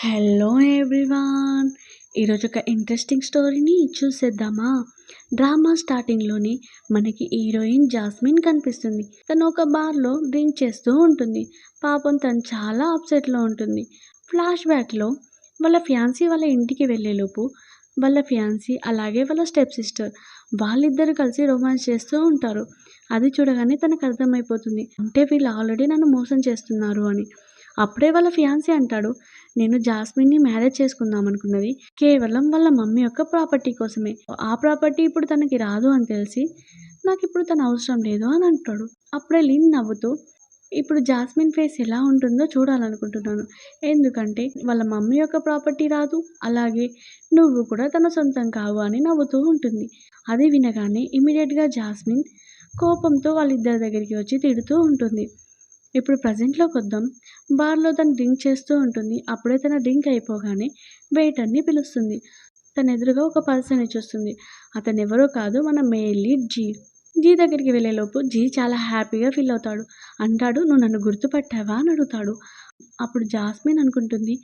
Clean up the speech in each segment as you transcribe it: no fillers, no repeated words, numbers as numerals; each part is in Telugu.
Hello everyone. ఈరోజు ఒక ఇంట్రెస్టింగ్ స్టోరీని చూసేద్దామా? డ్రామా స్టార్టింగ్లోని మనకి హీరోయిన్ జాస్మిన్ కనిపిస్తుంది. తను ఒక బార్లో డ్రింక్ చేస్తూ ఉంటుంది. పాపం తను చాలా అప్సెట్లో ఉంటుంది. ఫ్లాష్ బ్యాక్లో వాళ్ళ ఫియాన్సీ వాళ్ళ ఇంటికి వెళ్ళేలోపు వాళ్ళ ఫియాన్సీ అలాగే వాళ్ళ స్టెప్ సిస్టర్ వాళ్ళిద్దరు కలిసి రొమాన్స్ చేస్తూ ఉంటారు. అది చూడగానే తనకు అర్థమైపోతుంది, అంటే వీళ్ళు ఆల్రెడీ నన్ను మోసం చేస్తున్నారు అని. అప్పుడే వాళ్ళ ఫియాన్సీ అంటాడు, నేను జాస్మిన్ని మ్యారేజ్ చేసుకుందాం అనుకున్నది కేవలం వాళ్ళ మమ్మీ యొక్క ప్రాపర్టీ కోసమే. ఆ ప్రాపర్టీ ఇప్పుడు తనకి రాదు అని తెలిసి నాకిప్పుడు తను అవసరం లేదు అని అంటాడు. అప్పుడే లిన్ నవ్వుతూ, ఇప్పుడు జాస్మిన్ ఫేస్ ఎలా ఉంటుందో చూడాలనుకుంటున్నాను. ఎందుకంటే వాళ్ళ మమ్మీ యొక్క ప్రాపర్టీ రాదు, అలాగే నువ్వు కూడా తన సొంతం కావు అని నవ్వుతూ ఉంటుంది. అది వినగానే ఇమీడియట్గా జాస్మిన్ కోపంతో వాళ్ళిద్దరి దగ్గరికి వచ్చి తిడుతూ ఉంటుంది. ఇప్పుడు ప్రజెంట్లోకి వద్దాం. బార్లో తను డ్రింక్ చేస్తూ ఉంటుంది. అప్పుడే తన డ్రింక్ అయిపోగానే వెయిటర్ని పిలుస్తుంది. తన ఎదురుగా ఒక పర్సన్ని చూస్తుంది. అతను ఎవరో కాదు, మన మెయిల్ లీడ్ జీ. జీ దగ్గరికి వెళ్ళేలోపు జీ చాలా హ్యాపీగా ఫీల్ అవుతాడు. అంటాడు, నువ్వు నన్ను గుర్తుపట్టావా అని అడుగుతాడు. అప్పుడు జాస్మిన్ అనుకుంటుంది,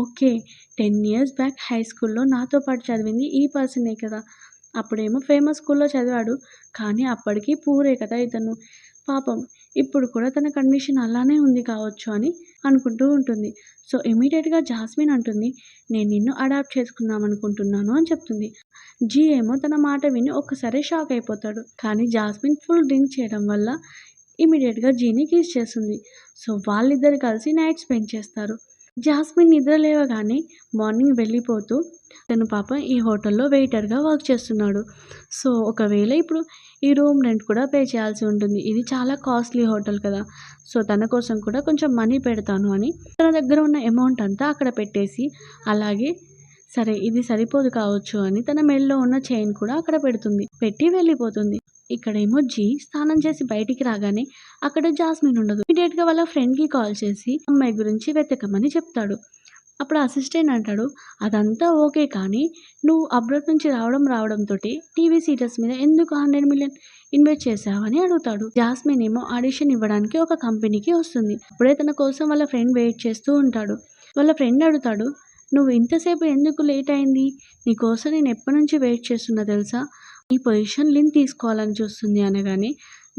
ఓకే, 10 ఇయర్స్ బ్యాక్ హై స్కూల్లో నాతో పాటు చదివింది ఈ పర్సనే కదా. అప్పుడేమో ఫేమస్ స్కూల్లో చదివాడు, కానీ అప్పటికి పూరే కదా ఇతను. పాపం ఇప్పుడు కూడా తన కండిషన్ అలానే ఉంది కావచ్చు అని అనుకుంటూ ఉంటుంది. సో ఇమీడియట్గా జాస్మిన్ అంటుంది, నేను నిన్ను అడాప్ట్ చేసుకుందాం అనుకుంటున్నాను అని చెప్తుంది. జీ ఏమో తన మాట విని ఒక్కసారి షాక్ అయిపోతాడు. కానీ జాస్మిన్ ఫుల్ డ్రింక్ చేయడం వల్ల ఇమీడియట్గా జీని కిస్ చేస్తుంది. సో వాళ్ళిద్దరు కలిసి నైట్ స్పెండ్ చేస్తారు. జాస్మిన్ నిద్ర లేవగానే మార్నింగ్ వెళ్ళిపోతూ తను పాపం ఈ హోటల్లో వెయిటర్గా వర్క్ చేస్తున్నాడు. సో ఒకవేళ ఇప్పుడు ఈ రూమ్ రెంట్ కూడా పే చేయాల్సి ఉంటుంది. ఇది చాలా కాస్ట్లీ హోటల్ కదా. సో తన కోసం కూడా కొంచెం మనీ పెడతాను అని తన దగ్గర ఉన్న అమౌంట్ అంతా అక్కడ పెట్టేసి, అలాగే సరే ఇది సరిపోదు కావచ్చు అని తన మెడలో ఉన్న చైన్ కూడా అక్కడ పెడుతుంది. పెట్టి వెళ్ళిపోతుంది. ఇక్కడేమో జీ స్నానం చేసి బయటికి రాగానే అక్కడ జాస్మిన్ ఉండదు. ఇమీడియట్గా వాళ్ళ ఫ్రెండ్కి కాల్ చేసి అమ్మాయి గురించి వెతకమని చెప్తాడు. అప్పుడు అసిస్టెంట్ అంటాడు, అదంతా ఓకే, కానీ నువ్వు అబ్రాడ్ నుంచి రావడంతో టీవీ సీరియల్స్ మీద ఎందుకు 100 మిలియన్ ఇన్వెస్ట్ చేసావని అడుగుతాడు. జాస్మిన్ ఏమో ఆడిషన్ ఇవ్వడానికి ఒక కంపెనీకి వస్తుంది. అప్పుడే తన కోసం వాళ్ళ ఫ్రెండ్ వెయిట్ చేస్తూ ఉంటాడు. వాళ్ళ ఫ్రెండ్ అడుగుతాడు, నువ్వు ఇంతసేపు ఎందుకు లేట్ అయింది? నీకోసం నేను ఎప్పటి నుంచి వెయిట్ చేస్తున్నా తెలుసా? ఈ పొజిషన్ లిన్ తీసుకోవాలని చూస్తుంది అనగానే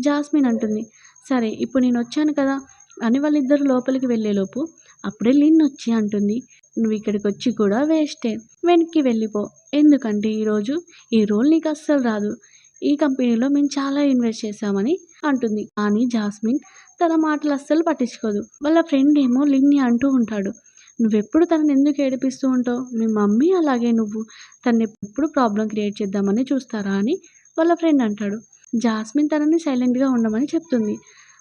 జాస్మిన్ అంటుంది, సరే ఇప్పుడు నేను వచ్చాను కదా అని వాళ్ళిద్దరు లోపలికి వెళ్ళేలోపు అప్పుడే లిన్ వచ్చి అంటుంది, నువ్వు ఇక్కడికి వచ్చి కూడా వేస్టే, వెనక్కి వెళ్ళిపో. ఎందుకంటే ఈరోజు ఈ రోల్ నీకు అస్సలు రాదు. ఈ కంపెనీలో మేము చాలా ఇన్వెస్ట్ చేశామని అంటుంది. కానీ జాస్మిన్ తన మాటలు అస్సలు పట్టించుకోదు. వాళ్ళ ఫ్రెండ్ ఏమో లిన్ని అంటూ ఉంటాడు, నువ్వెప్పుడు తనని ఎందుకు ఏడిపిస్తూ ఉంటావు? మీ మమ్మీ అలాగే నువ్వు తనని ఎప్పుడు ప్రాబ్లం క్రియేట్ చేద్దామని చూస్తారా అని వాళ్ళ ఫ్రెండ్ అంటాడు. జాస్మిన్ తనని సైలెంట్గా ఉండమని చెప్తుంది.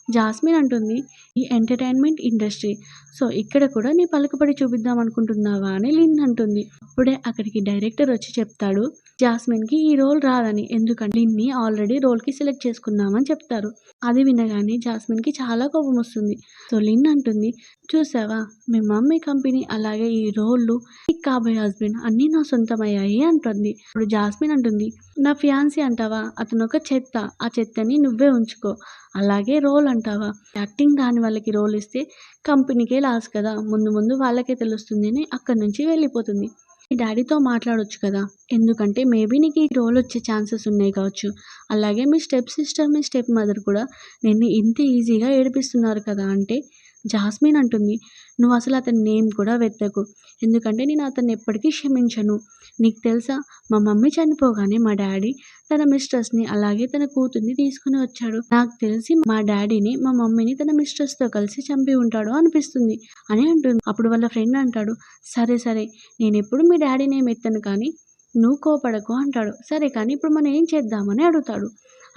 జాస్మిన్ అంటుంది, ఈ ఎంటర్టైన్మెంట్ ఇండస్ట్రీ, సో ఇక్కడ కూడా నీ పలుకుబడి చూపిద్దాం అనుకుంటున్నావా అని లిన్ అంటుంది. అప్పుడే అక్కడికి డైరెక్టర్ వచ్చి చెప్తాడు, జాస్మిన్కి ఈ రోల్ రాదని, ఎందుకంటే లిన్ని ఆల్రెడీ రోల్కి సెలెక్ట్ చేసుకున్నామని చెప్తారు. అది వినగానే జాస్మిన్కి చాలా కోపం వస్తుంది. సో లిన్ అంటుంది, చూసావా, మీ మమ్మీ కంపెనీ అలాగే ఈ రోళ్ళు నీకు కాబోయే హస్బెండ్ అన్నీ నా సొంతమయ్యాయి అంటుంది. ఇప్పుడు జాస్మిన్ అంటుంది, నా ఫియాన్సీ అంటావా, అతను ఒక చెత్త, ఆ చెత్తని నువ్వే ఉంచుకో. అలాగే రోల్ అంటావా, యాక్టింగ్ రాని వాళ్ళకి రోల్ ఇస్తే కంపెనీకే లాస్ కదా, ముందు ముందు వాళ్ళకే తెలుస్తుంది అని అక్కడి నుంచి వెళ్ళిపోతుంది. మీ డాడీతో మాట్లాడొచ్చు కదా, ఎందుకంటే మేబీ నీకు ఈ రోల్ వచ్చే ఛాన్సెస్ ఉన్నాయి కావచ్చు. అలాగే మీ స్టెప్ సిస్టర్, మీ స్టెప్ మదర్ కూడా నిన్ను ఇంత ఈజీగా ఏడిపిస్తున్నారు కదా అంటే జాస్మిన్ అంటుంది, నువ్వు అసలు అతని నేమ్ కూడా వెతకు, ఎందుకంటే నేను అతన్ని ఎప్పటికీ క్షమించను. నీకు తెలుసా, మా మమ్మీ చనిపోగానే మా డాడీ తన మిస్ట్రెస్ని అలాగే తన కూతుర్ని తీసుకుని వచ్చాడు. నాకు తెలిసి మా డాడీని మా మమ్మీని తన మిస్ట్రెస్తో కలిసి చంపి ఉంటాడు అనిపిస్తుంది అని అంటుంది. అప్పుడు వాళ్ళ ఫ్రెండ్ అంటాడు, సరే సరే, నేను ఎప్పుడు మీ డాడీని ఏం ఎత్తాను, కానీ నువ్వు కోపడకు అంటాడు. సరే కానీ ఇప్పుడు మనం ఏం చేద్దామని అడుగుతాడు.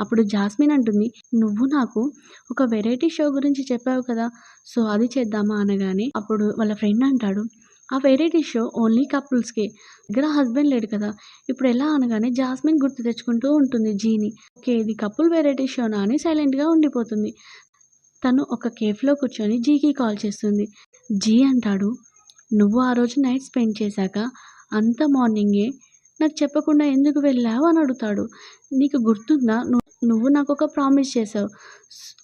అప్పుడు జాస్మిన్ అంటుంది, నువ్వు నాకు ఒక వెరైటీ షో గురించి చెప్పావు కదా, సో అది చేద్దామా అనగానే అప్పుడు వాళ్ళ ఫ్రెండ్ అంటాడు, ఆ వెరైటీ షో ఓన్లీ కపుల్స్కే, దగ్గర హస్బెండ్ లేడు కదా, ఇప్పుడు ఎలా అనగానే జాస్మిన్ గుర్తు తెచ్చుకుంటూ ఉంటుంది జీని. ఓకే, ఇది కపుల్ వెరైటీ షోనా అని సైలెంట్గా ఉండిపోతుంది. తను ఒక కేఫ్లో కూర్చొని జీకి కాల్ చేస్తుంది. జీ అంటాడు, నువ్వు ఆ రోజు నైట్ స్పెండ్ చేశాక అంత మార్నింగే నాకు చెప్పకుండా ఎందుకు వెళ్ళావు అని అడుగుతాడు. నీకు గుర్తుందా, నువ్వు నాకు ఒక ప్రామిస్ చేసావు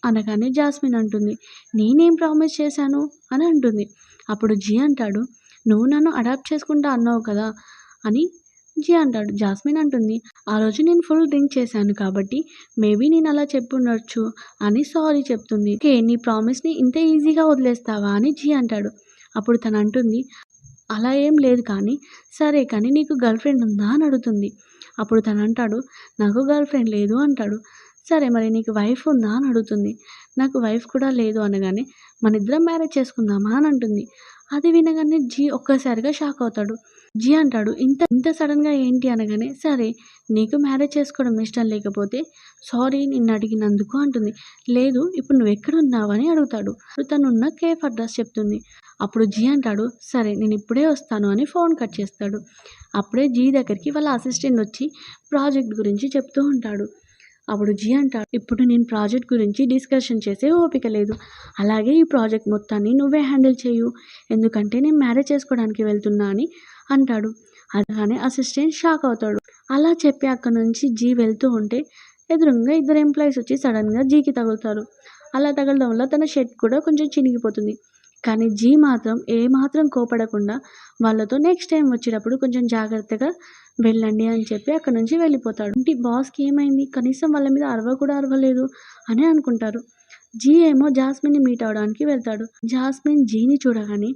అనగానే జాస్మిన్ అంటుంది, నేనేం ప్రామిస్ చేశాను అని అంటుంది. అప్పుడు జీ అంటాడు, నువ్వు నన్ను అడాప్ట్ చేసుకుంటా అన్నావు కదా అని జీ అంటాడు. జాస్మిన్ అంటుంది, ఆ రోజు నేను ఫుల్ డ్రింక్ చేశాను కాబట్టి మేబీ నేను అలా చెప్పుండొచ్చు అని సారీ చెప్తుంది. ఓకే, నీ ప్రామిస్ని ఇంత ఈజీగా వదిలేస్తావా అని జీ అంటాడు. అప్పుడు తను అంటుంది, అలా ఏం లేదు కానీ, సరే కానీ నీకు గర్ల్ ఫ్రెండ్ ఉందా అని అడుగుతుంది. అప్పుడు తను అంటాడు, నాకు గర్ల్ ఫ్రెండ్ లేదు అంటాడు. సరే మరి నీకు వైఫ్ ఉందా అని అడుగుతుంది. నాకు వైఫ్ కూడా లేదు అనగానే, మనిద్దరం మ్యారేజ్ చేసుకుందామా అని అంటుంది. అది వినగానే జీ ఒక్కసారిగా షాక్ అవుతాడు. జీ అంటాడు, ఇంత ఇంత సడన్గా ఏంటి అనగానే, సరే నీకు మ్యారేజ్ చేసుకోవడం ఇష్టం లేకపోతే సారీ నిన్ను అడిగినందుకు అంటుంది. లేదు, ఇప్పుడు నువ్వు ఎక్కడున్నావు అని అడుగుతాడు. తనున్న కేఫ్ అడ్రస్ చెప్తుంది. అప్పుడు జీ అంటాడు, సరే నేను ఇప్పుడే వస్తాను అని ఫోన్ కట్ చేస్తాడు. అప్పుడే జీ దగ్గరికి వాళ్ళ అసిస్టెంట్ వచ్చి ప్రాజెక్ట్ గురించి చెప్తూ ఉంటాడు. అప్పుడు జీ అంటాడు, ఇప్పుడు నేను ప్రాజెక్ట్ గురించి డిస్కషన్ చేసే ఓపిక లేదు. అలాగే ఈ ప్రాజెక్ట్ మొత్తాన్ని నువ్వే హ్యాండిల్ చేయు, ఎందుకంటే నేను మ్యారేజ్ చేసుకోవడానికి వెళ్తున్నా అని అంటాడు. అలానే అసిస్టెంట్ షాక్ అవుతాడు. అలా చెప్పి అక్కడ నుంచి జీ వెళ్తూ ఉంటే ఎదురుగా ఇద్దరు ఎంప్లాయీస్ వచ్చి సడన్గా జీకి తగులుతారు. అలా తగలడం వల్ల తన షర్ట్ కూడా కొంచెం చినిగిపోతుంది. కానీ జీ మాత్రం ఏమాత్రం కోపడకుండా వాళ్ళతో నెక్స్ట్ టైం వచ్చేటప్పుడు కొంచెం జాగ్రత్తగా వెళ్ళండి అని చెప్పి అక్కడ నుంచి వెళ్ళిపోతాడు. ఇంటి బాస్కి ఏమైంది, కనీసం వాళ్ళ మీద కూడా అరవలేదు అని అనుకుంటారు. జీ ఏమో జాస్మిన్ని మీట్ అవడానికి వెళ్తాడు. జాస్మిన్ జీని చూడగానే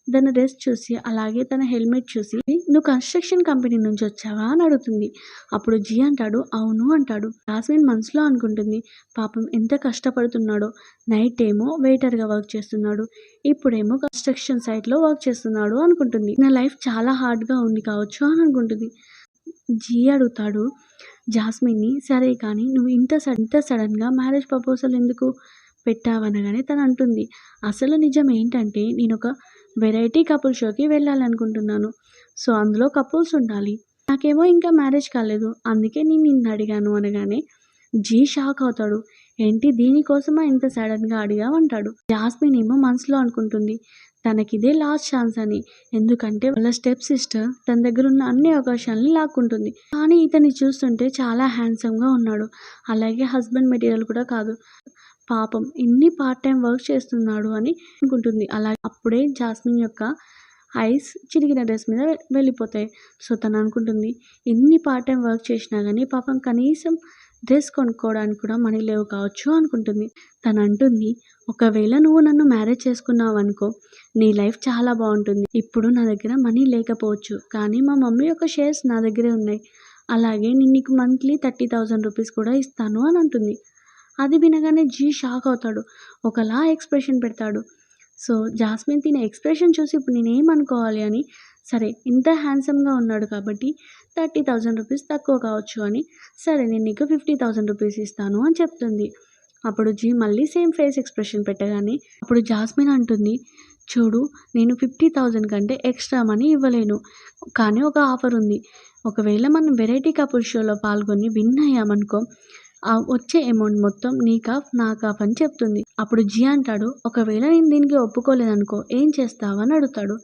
తన డ్రెస్ చూసి అలాగే తన హెల్మెట్ చూసి, నువ్వు కన్స్ట్రక్షన్ కంపెనీ నుంచి వచ్చావా అని అడుగుతుంది. అప్పుడు జీ అంటాడు, అవును అంటాడు. జాస్మిన్ మనసులో అనుకుంటుంది, పాపం ఎంత కష్టపడుతున్నాడో, నైట్ ఏమో వెయిటర్గా వర్క్ చేస్తున్నాడు, ఇప్పుడేమో కన్స్ట్రక్షన్ సైట్లో వర్క్ చేస్తున్నాడు అనుకుంటుంది. నా లైఫ్ చాలా హార్డ్గా ఉంది కావచ్చు అని అనుకుంటుంది. జీ అడుగుతాడు జాస్మిన్ని, సరే కానీ నువ్వు ఇంత సడన్గా మ్యారేజ్ ప్రపోజల్ ఎందుకు పెట్టావనగానే తను అంటుంది, అసలు నిజం ఏంటంటే నేను ఒక వెరైటీ కపుల్ షోకి వెళ్ళాలనుకుంటున్నాను. సో అందులో కపుల్స్ ఉండాలి. నాకేమో ఇంకా మ్యారేజ్ కాలేదు, అందుకే నేను నిన్ను అడిగాను అనగానే జీ షాక్ అవుతాడు. ఏంటి, దీనికోసమా ఇంత సడన్గా అడిగావంటాడు. జాస్మిన్ ఏమో మనసులో అనుకుంటుంది, తనకిదే లాస్ట్ ఛాన్స్ అని. ఎందుకంటే వాళ్ళ స్టెప్ సిస్టర్ తన దగ్గర ఉన్న అన్ని అవకాశాలని లాక్కుంటుంది. కానీ ఇతన్ని చూస్తుంటే చాలా హ్యాండ్సమ్గా ఉన్నాడు, అలాగే హస్బెండ్ మెటీరియల్ కూడా కాదు, పాపం ఇన్ని పార్ట్ టైం వర్క్ చేస్తున్నాడు అని అనుకుంటుంది. అలాగే అప్పుడే జాస్మిన్ యొక్క ఐస్ చిరిగిన డ్రెస్ మీద వెళ్ళిపోతాయి. సో తను అనుకుంటుంది, ఇన్ని పార్ట్ టైం వర్క్ చేసినా కానీ పాపం కనీసం డ్రెస్ కొనుక్కోవడానికి కూడా మనీ లేవు కావచ్చు అనుకుంటుంది. తను అంటుంది, ఒకవేళ నువ్వు నన్ను మ్యారేజ్ చేసుకున్నావు అనుకో, నీ లైఫ్ చాలా బాగుంటుంది. ఇప్పుడు నా దగ్గర మనీ లేకపోవచ్చు, కానీ మా మమ్మీ యొక్క షేర్స్ నా దగ్గరే ఉన్నాయి, అలాగే నేను నీకు మంత్లీ 30,000 రూపీస్ కూడా ఇస్తాను అని అంటుంది. అది వినగానే జీ షాక్ అవుతాడు, ఒకలా ఎక్స్ప్రెషన్ పెడతాడు. సో జాస్మిన్ తినే ఎక్స్ప్రెషన్ చూసి ఇప్పుడు నేనేమనుకోవాలి అని, సరే ఇంత హ్యాండ్సమ్గా ఉన్నాడు కాబట్టి 30,000 రూపీస్ తక్కువ కావచ్చు అని, సరే నేను నీకు 50,000 రూపీస్ ఇస్తాను అని చెప్తుంది. అప్పుడు జీ మళ్ళీ సేమ్ ఫేస్ ఎక్స్ప్రెషన్ పెట్టగానే అప్పుడు జాస్మిన్ అంటుంది, చూడు నేను 50,000 కంటే ఎక్స్ట్రా మనీ ఇవ్వలేను, కానీ ఒక ఆఫర్ ఉంది. ఒకవేళ మనం వెరైటీ కపుల్ షోలో పాల్గొని విన్ అయ్యామనుకో, ఆ వచ్చే అమౌంట్ మొత్తం నీకాఫ్ నాకాఫ్ అని చెప్తుంది. అప్పుడు జీ అంటాడు, ఒకవేళ నేను దీనికి ఒప్పుకోలేదనుకో ఏం చేస్తావు అని అడుగుతాడు.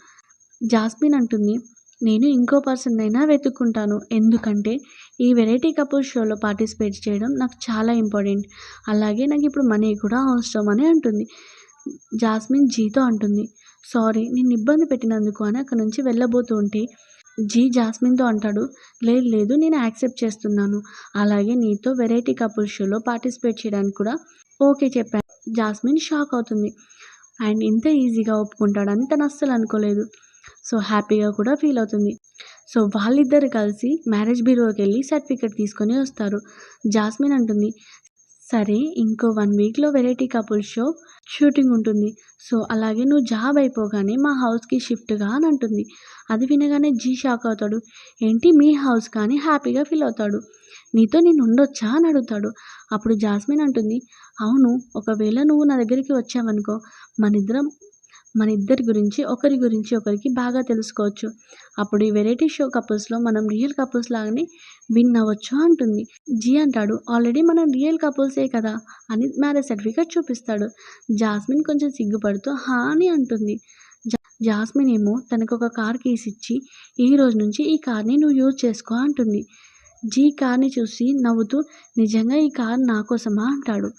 జాస్మిన్ అంటుంది, నేను ఇంకో పర్సన్ అయినా వెతుక్కుంటాను, ఎందుకంటే ఈ వెరైటీ కపుల్ షోలో పార్టిసిపేట్ చేయడం నాకు చాలా ఇంపార్టెంట్, అలాగే నాకు ఇప్పుడు మనీ కూడా అవసరం అని అంటుంది. జాస్మిన్ జీతో అంటుంది, సారీ నిన్ను ఇబ్బంది పెట్టినందుకు అని అక్కడ నుంచి వెళ్ళబోతూ ఉంటే జీ జాస్మిన్తో అంటాడు, లేదు లేదు నేను యాక్సెప్ట్ చేస్తున్నాను, అలాగే నీతో వెరైటీ కపుల్ షోలో పార్టిసిపేట్ చేయడానికి కూడా ఓకే చెప్పాను. జాస్మిన్ షాక్ అవుతుంది, అండ్ ఇంత ఈజీగా ఒప్పుకుంటాడని తను అస్సలు అనుకోలేదు. సో హ్యాపీగా కూడా ఫీల్ అవుతుంది. సో వాళ్ళిద్దరు కలిసి మ్యారేజ్ బ్యూరోకి వెళ్ళి సర్టిఫికెట్ తీసుకొని వస్తారు. జాస్మిన్ అంటుంది, సరే ఇంకో 1 వీక్లో వెరైటీ కపుల్ షో షూటింగ్ ఉంటుంది, సో అలాగే నువ్వు జాబ్ అయిపోగానే మా హౌస్కి షిఫ్ట్గా అని అంటుంది. అది వినగానే జీ షాక్ అవుతాడు, ఏంటి మీ హౌస్ కానీ హ్యాపీగా ఫీల్ అవుతాడు. నీతో నేను ఉండొచ్చా అని అడుగుతాడు. అప్పుడు జాస్మిన్ అంటుంది, అవును, ఒకవేళ నువ్వు నా దగ్గరికి వచ్చావనుకో, మన ఇద్దరి గురించి ఒకరికి బాగా తెలుసుకోవచ్చు, అప్పుడు ఈ వెరైటీ షో కపుల్స్లో మనం రియల్ కపుల్స్ లాగానే విన్ అవ్వచ్చు అంటుంది. జీ అంటాడు, ఆల్రెడీ మనం రియల్ కపుల్సే కదా అని మ్యారేజ్ సర్టిఫికేట్ చూపిస్తాడు. జాస్మిన్ కొంచెం సిగ్గుపడుతూ హా అని అంటుంది. జాస్మిన్ ఏమో తనకు ఒక కార్ కీస్ ఇచ్చి, ఈ రోజు నుంచి ఈ కార్ని నువ్వు యూజ్ చేసుకో అంటుంది. జీ కార్ని చూసి నవ్వుతూ, నిజంగా ఈ కార్ నా కోసమా అంటాడు.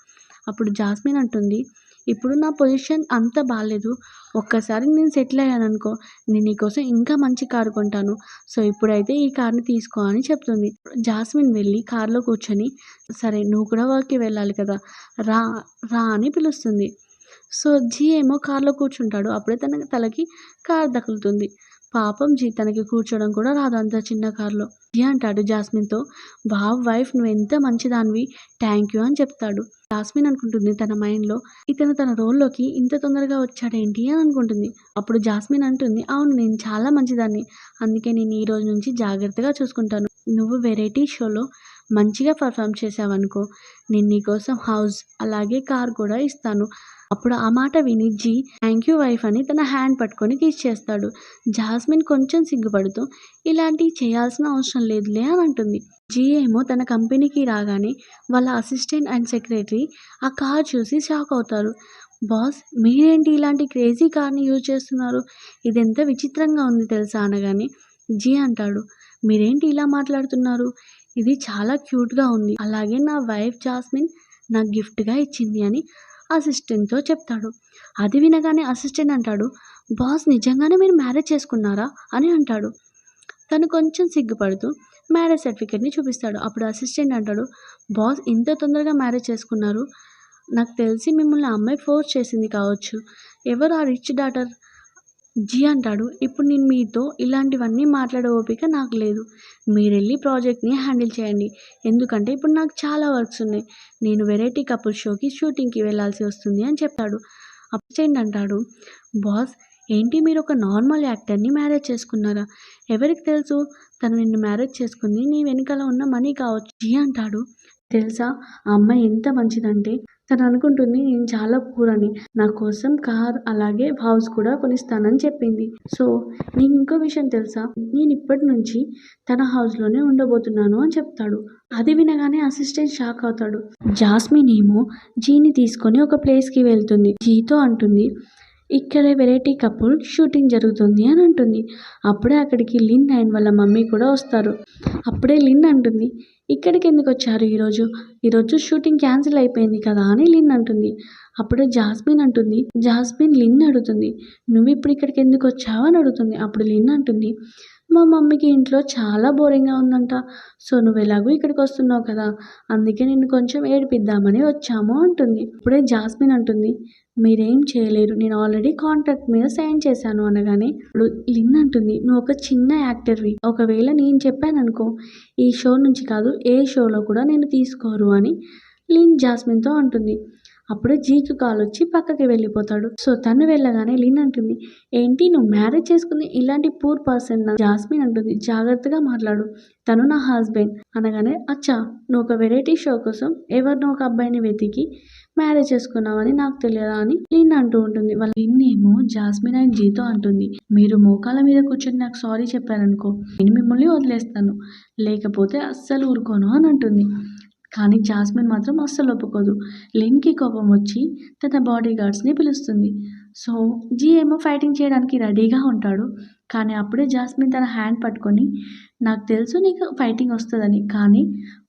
అప్పుడు జాస్మిన్ అంటుంది, ఇప్పుడు నా పొజిషన్ అంత బాలేదు. ఒక్కసారి నేను సెటిల్ అయ్యాననుకో, నేను నీకోసం ఇంకా మంచి కారు కొంటాను. సో, ఇప్పుడైతే ఈ కార్‌ని తీసుకో అని చెప్తుంది. జాస్మిన్ వెళ్ళి కార్‌లో కూర్చొని, సరే నువ్వు కూడా వర్క్‌కి వెళ్ళాలి కదా! రా, రా అని పిలుస్తుంది. సో, జీ ఏమో కార్‌లో కూర్చుంటాడు. అప్పుడే తన తలకి కారు తగులుతుంది. పాపం జీ తనకి కూర్చోవడం కూడా రాదు అంత చిన్న కార్‌లో. జీ అంటాడు జాస్మిన్‌తో, వావ్ వైఫ్ నువ్వెంత మంచిదానివి. థాంక్ యూ అని చెప్తాడు. జాస్మిన్ అనుకుంటుంది తన మైండ్‌లో, ఇతను తన రోల్‌లోకి ఇంత తొందరగా వచ్చాడేంటి అని అనుకుంటుంది. అప్పుడు జాస్మిన్ అంటుంది, అవును నేను చాలా మంచిదాన్ని. అందుకే నేను ఈ రోజు నుంచి జాగ్రత్తగా చూసుకుంటాను. నువ్వు వెరైటీ షోలో మంచిగా పెర్ఫార్మ్ చేశావనుకో, నేను నీకోసం హౌస్ అలాగే కార్ కూడా ఇస్తాను. అప్పుడు ఆ మాట విని జీ థ్యాంక్ యూ వైఫ్ అని తన హ్యాండ్ పట్టుకొని కిస్ చేస్తాడు. జాస్మిన్ కొంచెం సిగ్గుపడుతూ ఇలాంటివి చేయాల్సిన అవసరం లేదులే అని అంటుంది. జీ ఏమో తన కంపెనీకి రాగానే వాళ్ళ అసిస్టెంట్ అండ్ సెక్రటరీ ఆ కార్ చూసి షాక్ అవుతారు. బాస్ మీరేంటి ఇలాంటి క్రేజీ కార్ని యూజ్ చేస్తున్నారు? ఇదెంత విచిత్రంగా ఉంది తెలుసా అనగానే జీ అంటాడు, మీరేంటి ఇలా మాట్లాడుతున్నారు? ఇది చాలా క్యూట్‌గా ఉంది. అలాగే నా వైఫ్ జాస్మిన్ నాకు గిఫ్ట్‌గా ఇచ్చింది అని అసిస్టెంట్‌తో చెప్తాడు. అది వినగానే అసిస్టెంట్ అంటాడు, బాస్ నిజంగానే మీరు మ్యారేజ్ చేసుకున్నారా? అని అంటాడు. తను కొంచెం సిగ్గుపడుతూ మ్యారేజ్ సర్టిఫికేట్‌ని చూపిస్తాడు. అప్పుడు అసిస్టెంట్ అంటాడు, బాస్ ఇంత తొందరగా మ్యారేజ్ చేసుకున్నారు. నాకు తెలిసి మిమ్మల్ని ఆ అమ్మాయి ఫోర్స్ చేసింది కావచ్చు. ఎవరు ఆ రిచ్ డాటర్? జీ అంటాడు, ఇప్పుడు నేను మీతో ఇలాంటివన్నీ మాట్లాడే ఓపిక నాకు లేదు. మీరెళ్ళి ప్రాజెక్ట్‌ని హ్యాండిల్ చేయండి. ఎందుకంటే ఇప్పుడు నాకు చాలా వర్క్స్ ఉన్నాయి. నేను వెరైటీ కపుల్ షోకి షూటింగ్‌కి వెళ్ళాల్సి వస్తుంది అని చెప్తాడు. అసిస్టెంట్ అంటాడు, బాస్ ఏంటి మీరు ఒక నార్మల్ యాక్టర్‌ని మ్యారేజ్ చేసుకున్నారా? ఎవరికి తెలుసు తను నిన్ను మ్యారేజ్ చేసుకుంది నీ వెనకాల ఉన్న మనీ కావచ్చు. జీ అంటాడు, తెలుసా ఆ అమ్మాయి ఎంత మంచిదంటే తను అనుకుంటుంది నేను చాలా పూర్ అని. నా కోసం కార్ అలాగే హౌస్ కూడా కొనిస్తానని చెప్పింది. సో, నీకు ఇంకో విషయం తెలుసా? నేను ఇప్పటి నుంచి తన హౌస్‌లోనే ఉండబోతున్నాను అని చెప్తాడు. అది వినగానే అసిస్టెంట్ షాక్ అవుతాడు. జాస్మిన్ ఏమో జీని తీసుకొని ఒక ప్లేస్‌కి వెళ్తుంది. జీతో అంటుంది, ఇక్కడే వెరైటీ కపుల్ షూటింగ్ జరుగుతుంది అని అంటుంది. అప్పుడే అక్కడికి లిన్ అండ్ వాళ్ళ మమ్మీ కూడా వస్తారు. అప్పుడే లిన్ అంటుంది, ఇక్కడికి ఎందుకు వచ్చారు ఈరోజు? ఈరోజు షూటింగ్ క్యాన్సిల్ అయిపోయింది కదా అని లిన్ అంటుంది. అప్పుడే జాస్మిన్ అంటుంది, జాస్మిన్ లిన్ అడుగుతుంది, నువ్వు ఇప్పుడు ఇక్కడికి ఎందుకు వచ్చావు అని అడుగుతుంది. అప్పుడు లిన్ అంటుంది, మా మమ్మీకి ఇంట్లో చాలా బోరింగ్‌గా ఉందంట. సో, నువ్వు ఎలాగో ఇక్కడికి వస్తున్నావు కదా! అందుకే నిన్ను కొంచెం ఏడిపిద్దామని వచ్చాము అంటుంది. అప్పుడే జాస్మిన్ అంటుంది, మీరేం చేయలేరు. నేను ఆల్రెడీ కాంట్రాక్ట్ మీద సైన్ చేశాను అనగానే ఇప్పుడు లిన్ అంటుంది, నువ్వు ఒక చిన్న యాక్టర్‌వి. ఒకవేళ నేను చెప్పాననుకో ఈ షో నుంచి కాదు ఏ షోలో కూడా నిన్ను తీసుకోరు అని లిన్ జాస్మిన్‌తో అంటుంది. అప్పుడే జీకి కాల్ వచ్చి పక్కకి వెళ్ళిపోతాడు. సో, తను వెళ్ళగానే లిన్ అంటుంది, ఏంటి నువ్వు మ్యారేజ్ చేసుకుంది ఇలాంటి పూర్ పర్సన్నా? జాస్మిన్ అంటుంది, జాగ్రత్తగా మాట్లాడు. తను నా హస్బెండ్ అనగానే అచ్చా నువ్వు ఒక వెరైటీ షో కోసం ఎవరినో ఒక అబ్బాయిని వెతికి మ్యారేజ్ చేసుకున్నావని నాకు తెలియదా అని లిన్ అంటూ ఉంటుంది. వాళ్ళ లిన్ ఏమో జాస్మిన్ అండ్ జీతో అంటుంది, మీరు మోకాళ్ళ మీద కూర్చొని నాకు సారీ చెప్పారనుకో నేను మిమ్మల్ని వదిలేస్తాను. లేకపోతే అస్సలు ఊరుకోను అని అంటుంది. కానీ జాస్మిన్ మాత్రం అస్సలు ఒప్పుకోదు. లిన్‌కి కోపం వచ్చి తన బాడీ గార్డ్స్‌ని పిలుస్తుంది. సో, జీ ఏమో ఫైటింగ్ చేయడానికి రెడీగా ఉంటాడు. కానీ అప్పుడే జాస్మిన్ తన హ్యాండ్ పట్టుకొని, నాకు తెలుసు నీకు ఫైటింగ్ వస్తదని. కానీ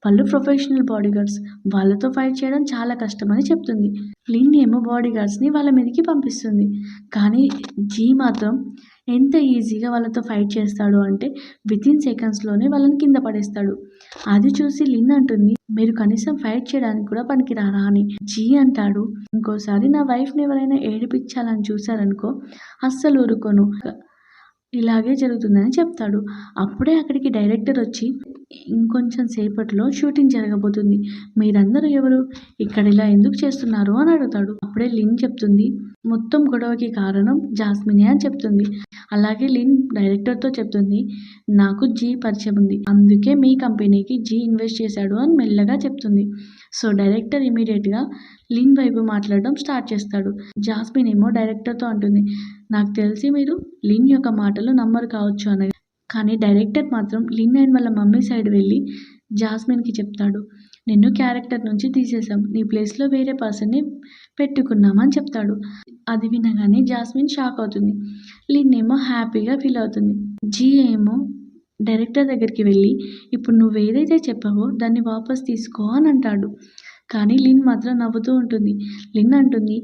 వాళ్ళు ప్రొఫెషనల్ బాడీ గార్డ్స్. వాళ్ళతో ఫైట్ చేయడం చాలా కష్టమని చెప్తుంది. లిన్ ఏమో బాడీ గార్డ్స్‌ని వాళ్ళ మీదకి పంపిస్తుంది. కానీ జీ మాత్రం ఎంత ఈజీగా వాళ్ళతో ఫైట్ చేస్తాడు అంటే వితిన్ సెకండ్స్‌లోనే వాళ్ళని కింద పడేస్తాడు. అది చూసి లిన్ అంటుంది, మీరు కనీసం ఫైట్ చేయడానికి కూడా పనికిరారా అని. జీ అంటాడు, ఇంకోసారి నా వైఫ్‌ని ఎవరైనా ఏడిపించాలని చూసారనుకో అస్సలు ఊరుకోను. ఇలాగే జరుగుతుందని చెప్తాడు. అప్పుడే అక్కడికి డైరెక్టర్ వచ్చి ఇంకొంచెం సేపట్లో షూటింగ్ జరగబోతుంది. మీరందరూ ఎవరు? ఇక్కడ ఇలా ఎందుకు చేస్తున్నారు అని అడుగుతాడు. అప్పుడే లిన్ చెప్తుంది, మొత్తం గొడవకి కారణం జాస్మినే అని చెప్తుంది. అలాగే లిన్ డైరెక్టర్‌తో చెప్తుంది, నాకు జీ పరిచయం ఉంది. అందుకే మీ కంపెనీకి జీ ఇన్వెస్ట్ చేశాడు అని మెల్లగా చెప్తుంది. సో, డైరెక్టర్ ఇమ్మీడియేట్‌గా లిన్ వైపు మాట్లాడడం స్టార్ట్ చేస్తాడు. జాస్మిన్ ఏమో డైరెక్టర్‌తో అంటుంది, నాకు తెలిసి మీరు లిన్ యొక్క మాటలు నమ్మరు కావచ్చు అనగా కానీ డైరెక్టర్ మాత్రం లిన్ అండ్ వాళ్ళ మమ్మీ సైడ్ వెళ్ళి జాస్మిన్‌కి చెప్తాడు, నిన్ను క్యారెక్టర్ నుంచి తీసేసాం. నీ ప్లేస్‌లో వేరే పర్సన్‌ని పెట్టుకున్నాం అని చెప్తాడు. అది వినగానే జాస్మిన్ షాక్ అవుతుంది. లిన్ ఏమో హ్యాపీగా ఫీల్ అవుతుంది. జీ ఏమో డైరెక్టర్ దగ్గరికి వెళ్ళి, ఇప్పుడు నువ్వేదైతే చెప్పావో దాన్ని వాపస్ తీసుకో అని అంటాడు. కానీ లిన్ మాత్రం నవ్వుతూ ఉంటుంది. లిన్ అంటుంది,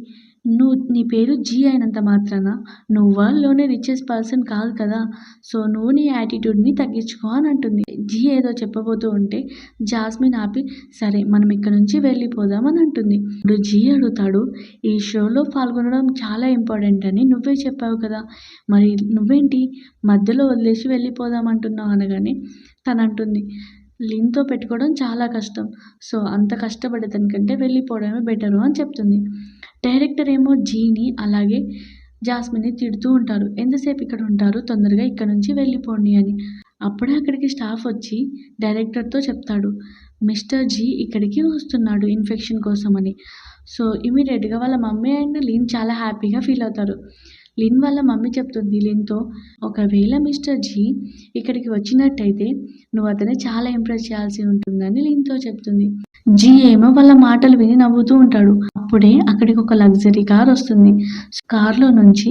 నీ పేరు జీ అయినంత మాత్రాన నువ్వు వరల్డ్‌లోనే రిచెస్ట్ పర్సన్ కాదు కదా! సో, నువ్వు నీ యాటిట్యూడ్‌ని తగ్గించుకో అని అంటుంది. జీ ఏదో చెప్పబోతూ ఉంటే జాస్మిన్ ఆపి, సరే మనం ఇక్కడి నుంచి వెళ్ళిపోదాం అని అంటుంది. ఇప్పుడు జీ అడుగుతాడు, ఈ షోలో పాల్గొనడం చాలా ఇంపార్టెంట్ అని నువ్వే చెప్పావు కదా! మరి నువ్వేంటి మధ్యలో వదిలేసి వెళ్ళిపోదాం అంటున్నావు అనగానే తనంటుంది, లిన్‌తో పెట్టుకోవడం చాలా కష్టం. సో, అంత కష్టపడేదానికంటే వెళ్ళిపోవడమే బెటరు అని చెప్తుంది. డైరెక్టర్ ఏమో జీని అలాగే జాస్మిన్‌ని తిడుతూ ఉంటారు. ఎంతసేపు ఇక్కడ ఉంటారు? తొందరగా ఇక్కడ నుంచి వెళ్ళిపోండి అని. అప్పుడే అక్కడికి స్టాఫ్ వచ్చి డైరెక్టర్‌తో చెప్తాడు, మిస్టర్ జీ ఇక్కడికి వస్తున్నాడు ఇన్ఫెక్షన్ కోసమని. సో, ఇమ్మీడియేట్‌గా వాళ్ళ మమ్మీ అండ్ లిన్ చాలా హ్యాపీగా ఫీల్ అవుతారు. లిన్ వాళ్ళ మమ్మీ చెప్తుంది లిన్‌తో, ఒకవేళ మిస్టర్ జీ ఇక్కడికి వచ్చినట్టయితే నువ్వు అతన్ని చాలా ఇంప్రెస్ చేయాల్సి ఉంటుందని లిన్‌తో చెప్తుంది. జీ ఏమో వాళ్ళ మాటలు విని నవ్వుతూ ఉంటాడు. అప్పుడే అక్కడికి ఒక లగ్జరీ కార్ వస్తుంది. కార్‌లో నుంచి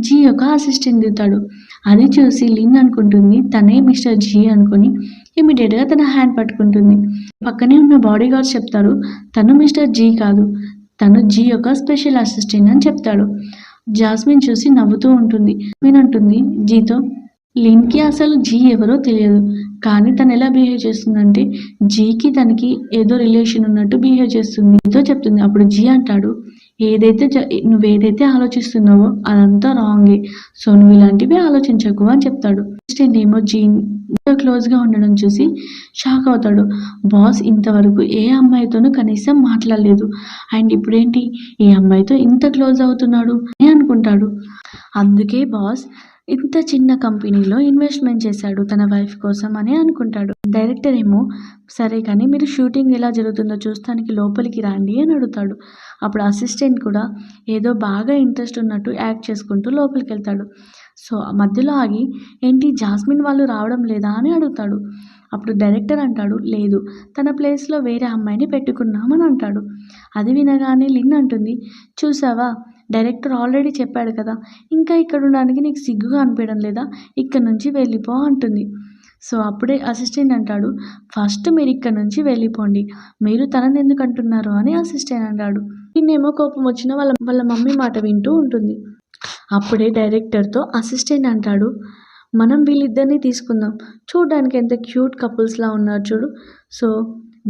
జీ యొక్క అసిస్టెంట్ దిగుతాడు. అది చూసి లిన్ అనుకుంటుంది తనే మిస్టర్ జీ అనుకుని ఇమ్మీడియేట్‌గా తన హ్యాండ్ పట్టుకుంటుంది. పక్కనే ఉన్న బాడీ గార్డ్స్ చెప్తారు, తను మిస్టర్ జీ కాదు, తను జీ యొక్క స్పెషల్ అసిస్టెంట్ అని చెప్తాడు. జాస్మిన్ చూసి నవ్వుతూ ఉంటుంది. అంటుంది జీతో, లిన్‌కి అసలు జీ ఎవరో తెలియదు. కానీ తను ఎలా బిహేవ్ చేస్తుందంటే జీకి తనకి ఏదో రిలేషన్ ఉన్నట్టు బిహేవ్ చేస్తుంది. జీతో చెప్తుంది. అప్పుడు జీ అంటాడు, నువ్వేదైతే ఆలోచిస్తున్నావో అదంతా రాంగే. సో, నువ్వు ఇలాంటివి ఆలోచించకు అని చెప్తాడు. అసిస్టెంట్ ఏమో జీతో క్లోజ్‌గా ఉండడం చూసి షాక్ అవుతాడు. బాస్ ఇంతవరకు ఏ అమ్మాయితోనూ కనీసం మాట్లాడలేదు. అండ్ ఇప్పుడేంటి ఈ అమ్మాయితో ఇంత క్లోజ్ అవుతున్నాడు అని అనుకుంటాడు. అందుకే బాస్ ఇంత చిన్న కంపెనీలో ఇన్వెస్ట్మెంట్ చేశాడు తన వైఫ్ కోసం అని అనుకుంటాడు. డైరెక్టర్ ఏమో, సరే కానీ మీరు షూటింగ్ ఎలా జరుగుతుందో చూస్తానికి లోపలికి రండి అని అడుగుతాడు. అప్పుడు అసిస్టెంట్ కూడా ఏదో బాగా ఇంట్రెస్ట్ ఉన్నట్టు యాక్ట్ చేసుకుంటూ లోపలికి వెళ్తాడు. సో, మధ్యలో ఆగి ఏంటి జాస్మిన్ వాళ్ళు రావడం లేదా అని అడుగుతాడు. అప్పుడు డైరెక్టర్ అంటాడు, లేదు, తన ప్లేస్లో వేరే అమ్మాయిని పెట్టుకున్నామని అంటాడు. అది వినగానే లిన్ అంటుంది, చూసావా, డైరెక్టర్ ఆల్రెడీ చెప్పాడు కదా, ఇంకా ఇక్కడ ఉండడానికి నీకు సిగ్గుగా అనిపించడం లేదా, ఇక్కడ నుంచి వెళ్ళిపో అంటుంది. సో, అప్పుడే అసిస్టెంట్ అంటాడు, ఫస్ట్ మీరు ఇక్కడ నుంచి వెళ్ళిపోండి, మీరు తనని ఎందుకు అంటున్నారు అని అసిస్టెంట్ అంటాడు. నిన్నేమో కోపం వచ్చిన వాళ్ళ మమ్మీ మాట వింటూ ఉంటుంది. అప్పుడే డైరెక్టర్తో అసిస్టెంట్ అంటాడు, మనం వీళ్ళిద్దరిని తీసుకుందాం, చూడడానికి ఎంత క్యూట్ కపుల్స్లా ఉన్నారు చూడు. సో,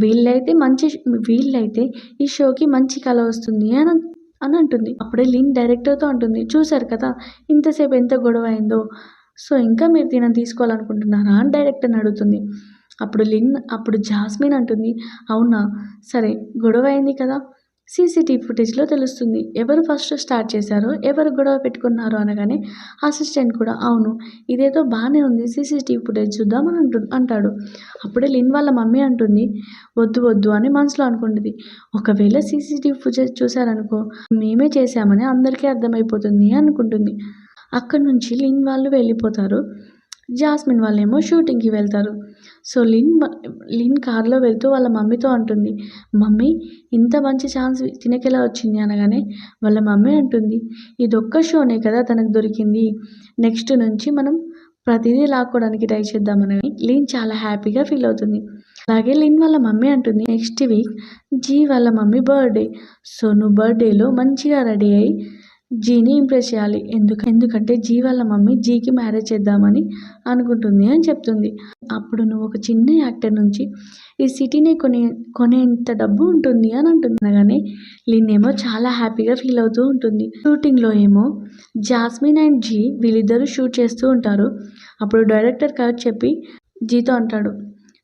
వీళ్ళైతే ఈ షోకి మంచి కళ వస్తుంది అని అంటుంది. అప్పుడే లిన్ డైరెక్టర్తో అంటుంది, చూశారు కదా ఇంతసేపు ఎంత గొడవ అయిందో. సో, ఇంకా మీరు తినని తీసుకోవాలనుకుంటున్నారా అని డైరెక్టర్ని అడుగుతుంది. అప్పుడు జాస్మిన్ అంటుంది, అవునా, సరే గొడవ అయింది కదా, సీసీటీవీ ఫుటేజ్లో తెలుస్తుంది ఎవరు ఫస్ట్ స్టార్ట్ చేశారో, ఎవరు గొడవ పెట్టుకున్నారో అనగానే అసిస్టెంట్ కూడా, అవును, ఇదేదో బాగానే ఉంది, సీసీటీవీ ఫుటేజ్ చూద్దామని అంటాడు. అప్పుడే లిన్ వాళ్ళ మమ్మీ అంటుంది, వద్దు వద్దు అని మనసులో అనుకుంటుంది. ఒకవేళ సీసీటీవీ ఫుటేజ్ చూశారనుకో, మేమే చేశామని అందరికీ అర్థమైపోతుంది అనుకుంటుంది. అక్కడి నుంచి లిన్ వాళ్ళు వెళ్ళిపోతారు. జాస్మిన్ వాళ్ళేమో షూటింగ్కి వెళ్తారు. సో, లిన్ కార్లో వెళ్తూ వాళ్ళ మమ్మీతో అంటుంది, మమ్మీ ఇంత మంచి ఛాన్స్ తినకెలా వచ్చింది అనగానే వాళ్ళ మమ్మీ అంటుంది, ఇదొక్క షోనే కదా తనకు దొరికింది, నెక్స్ట్ నుంచి మనం ప్రతిదీ లాక్కోవడానికి ట్రై చేద్దామని లిన్ చాలా హ్యాపీగా ఫీల్ అవుతుంది. అలాగే లిన్ వాళ్ళ మమ్మీ అంటుంది, నెక్స్ట్ వీక్ జీ వాళ్ళ మమ్మీ బర్త్డే. సో, నువ్వు బర్త్డేలో మంచిగా రెడీ అయ్యి జీని ఇంప్రెస్ చేయాలి. ఎందుకంటే జీ వాళ్ళ మమ్మీ జీకి మ్యారేజ్ చేద్దామని అనుకుంటుంది అని చెప్తుంది. అప్పుడు నువ్వు ఒక చిన్న యాక్టర్ నుంచి ఈ సిటీని కొనేంత డబ్బు ఉంటుంది అని అంటుంది. అనగానే లిన్ ఏమో చాలా హ్యాపీగా ఫీల్ అవుతూ ఉంటుంది. షూటింగ్లో ఏమో జాస్మిన్ అండ్ జీ వీళ్ళిద్దరూ షూట్ చేస్తూ ఉంటారు. అప్పుడు డైరెక్టర్ కట్ చెప్పి జీతో అంటాడు,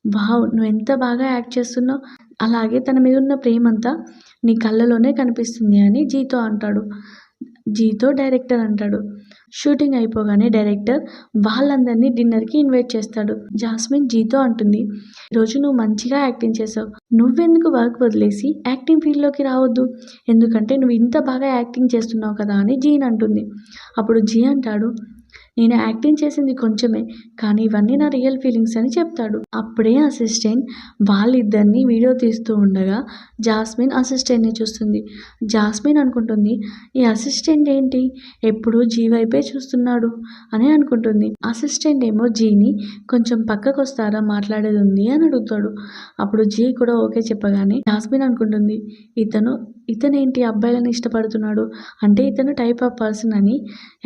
వావ్, నువ్వు ఎంత బాగా యాక్ట్ చేస్తున్నావు, అలాగే తన మీద ఉన్న ప్రేమంతా నీ కళ్ళలోనే కనిపిస్తుంది అని జీతో డైరెక్టర్ అంటాడు. షూటింగ్ అయిపోగానే డైరెక్టర్ వాళ్ళందరినీ డిన్నర్కి ఇన్వైట్ చేస్తాడు. జాస్మిన్ జీతో అంటుంది, ఈరోజు నువ్వు మంచిగా యాక్టింగ్ చేసావు, నువ్వెందుకు వర్క్ వదిలేసి యాక్టింగ్ ఫీల్డ్లోకి రావద్దు, ఎందుకంటే నువ్వు ఇంత బాగా యాక్టింగ్ చేస్తున్నావు కదా అని జీన్ అంటుంది. అప్పుడు జీ అంటాడు, నేను యాక్టింగ్ చేసింది కొంచెమే, కానీ ఇవన్నీ నా రియల్ ఫీలింగ్స్ అని చెప్తాడు. అప్పుడే అసిస్టెంట్ వాళ్ళిద్దరిని వీడియో తీస్తూ ఉండగా జాస్మిన్ అసిస్టెంట్ని చూస్తుంది. జాస్మిన్ అనుకుంటుంది, ఈ అసిస్టెంట్ ఏంటి ఎప్పుడు జీ వైపే చూస్తున్నాడు అని అనుకుంటుంది. అసిస్టెంట్ ఏమో జీని కొంచెం పక్కకు వస్తారా మాట్లాడేది ఉంది అని అడుగుతాడు. అప్పుడు జీ కూడా ఓకే చెప్పగానే జాస్మిన్ అనుకుంటుంది, ఇతనేంటి అబ్బాయిలను ఇష్టపడుతున్నాడు అంటే ఇతను టైప్ ఆఫ్ పర్సన్ అని,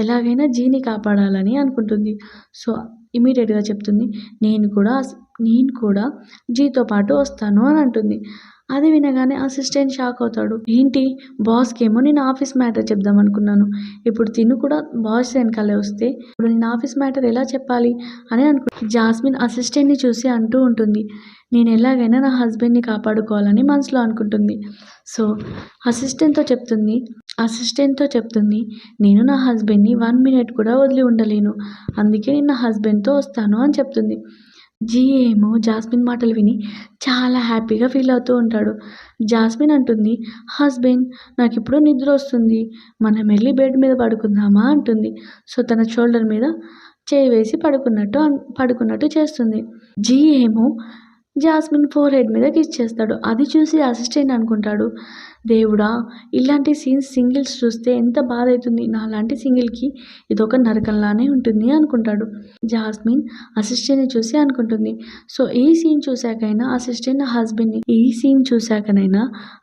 ఎలాగైనా జీని కాపాడాలని అనుకుంటుంది. సో ఇమీడియట్గా చెప్తుంది, నేను కూడా జీతో పాటు వస్తాను అని అంటుంది. అది వినగానే అసిస్టెంట్ షాక్ అవుతాడు. ఏంటి బాస్కి ఏమో నేను ఆఫీస్ మ్యాటర్ చెప్దాం అనుకున్నాను, ఇప్పుడు తిను కూడా బాస్ వెనకాలే వస్తే ఇప్పుడు నేను ఆఫీస్ మ్యాటర్ ఎలా చెప్పాలి అని జాస్మిన్ అసిస్టెంట్ని చూసి అంటూ ఉంటుంది, నేను ఎలాగైనా నా హస్బెండ్ని కాపాడుకోవాలని మనసులో అనుకుంటుంది. సో అసిస్టెంట్తో చెప్తుంది, నేను నా హస్బెండ్ని 1 మినిట్ కూడా వదిలి ఉండలేను, అందుకే నేను నా హస్బెండ్తో వస్తాను అని చెప్తుంది. జీ ఏమో జాస్మిన్ మాటలు విని చాలా హ్యాపీగా ఫీల్ అవుతూ ఉంటాడు. జాస్మిన్ అంటుంది, హస్బెండ్ నాకు ఇప్పుడు నిద్ర వస్తుంది, మనం వెళ్ళి బెడ్ మీద పడుకుందామా అంటుంది. సో తన షోల్డర్ మీద చేయి వేసి పడుకున్నట్టు చేస్తుంది. జీ ఏమో జాస్మిన్ ఫోర్ హెడ్ మీద కిస్ చేస్తాడు. అది చూసి అసిస్టెంట్ అనుకుంటాడు, దేవుడా ఇలాంటి సీన్స్ సింగిల్స్ చూస్తే ఎంత బాధ అవుతుంది, నాలాంటి సింగిల్కి ఇదొక నరకంలానే ఉంటుంది అనుకుంటాడు. జాస్మిన్ అసిస్టెంట్ని చూసి అనుకుంటుంది, సో ఈ సీన్ చూశాకనైనా